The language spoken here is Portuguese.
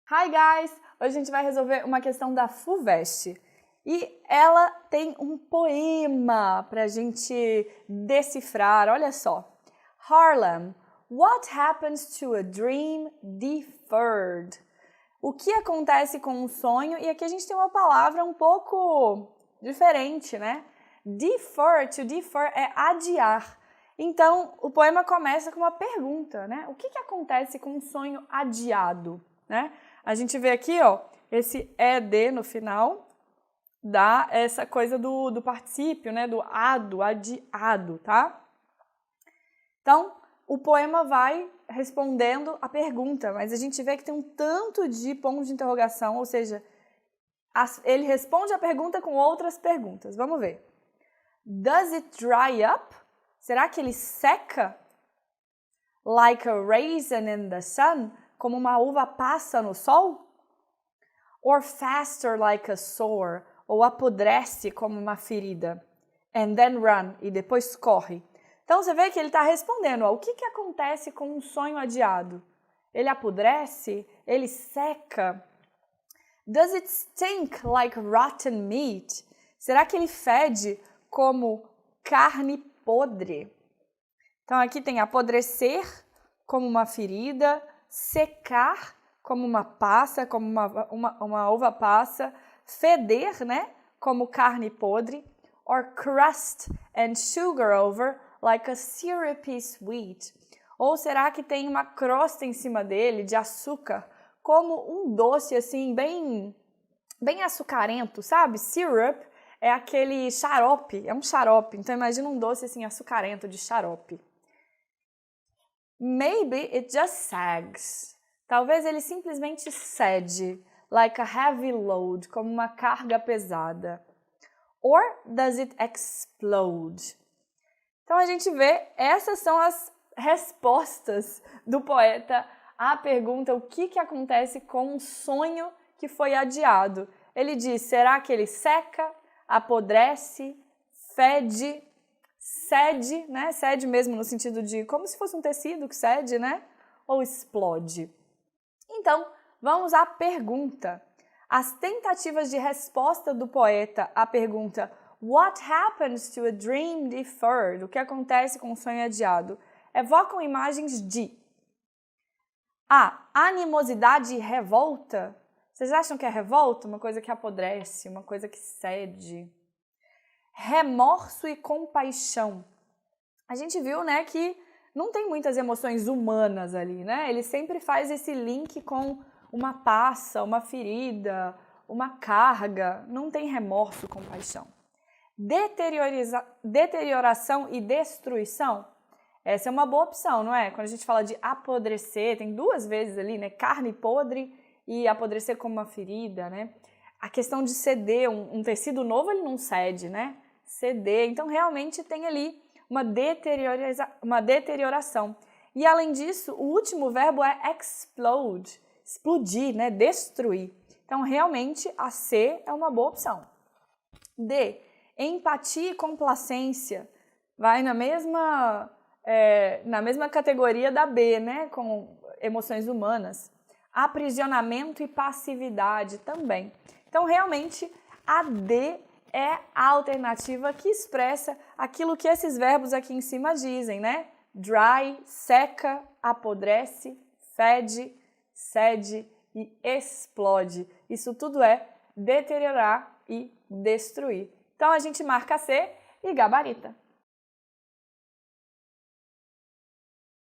Hi guys! Hoje a gente vai resolver uma questão da FUVEST e ela tem um poema para a gente decifrar, olha só. Harlem, what happens to a dream deferred? O que acontece com um sonho? E aqui a gente tem uma palavra um pouco diferente, né? Defer, to defer é adiar. Então, o poema começa com uma pergunta, né? O que acontece com um sonho adiado, né? A gente vê aqui, ó, esse ED no final dá essa coisa do particípio, né? Do adiado, tá? Então, o poema vai respondendo a pergunta, mas a gente vê que tem um tanto de pontos de interrogação, ou seja, ele responde a pergunta com outras perguntas. Vamos ver. Does it dry up? Será que ele seca? Like a raisin in the sun? Como uma uva passa no sol? Or faster like a sore? Ou apodrece como uma ferida? And then run, e depois corre. Então você vê que ele está respondendo, ó, o que acontece com um sonho adiado? Ele apodrece? Ele seca? Does it stink like rotten meat? Será que ele fede como carne podre? Então aqui tem apodrecer como uma ferida, secar como uma passa, como uma uva passa, feder, né, como carne podre, or crust and sugar over like a syrupy sweet. Ou será que tem uma crosta em cima dele de açúcar, como um doce assim bem açucarento, sabe? Syrup é aquele xarope, é um xarope. Então imagina um doce assim açucarento de xarope. Maybe it just sags. Talvez ele simplesmente cede, like a heavy load, como uma carga pesada. Or does it explode? Então a gente vê, essas são as respostas do poeta à pergunta o que acontece com um sonho que foi adiado. Ele diz, será que ele seca, apodrece, fede, cede, né? Cede mesmo no sentido de como se fosse um tecido que cede, né? Ou explode. Então, vamos à pergunta. As tentativas de resposta do poeta à pergunta What happens to a dream deferred? O que acontece com um sonho adiado? Evocam imagens de A. Animosidade e revolta. Vocês acham que é revolta? Uma coisa que apodrece, uma coisa que cede. Remorso e compaixão. A gente viu, né, que não tem muitas emoções humanas ali, né? Ele sempre faz esse link com uma passa, uma ferida, uma carga. Não tem remorso, compaixão. Deterioração e destruição. Essa é uma boa opção, não é? Quando a gente fala de apodrecer, tem duas vezes ali, né? Carne podre e apodrecer como uma ferida, né? A questão de ceder, um tecido novo ele não cede, né? Ceder, então realmente tem ali uma deterioração. E além disso, o último verbo é explode, explodir, né? Destruir. Então realmente a C é uma boa opção. D, empatia e complacência, vai na mesma categoria da B, né? Com emoções humanas. Aprisionamento e passividade também. Então realmente a D é a alternativa que expressa aquilo que esses verbos aqui em cima dizem, né? Dry, seca, apodrece, fede, cede e explode. Isso tudo é deteriorar e destruir. Então a gente marca C e gabarita.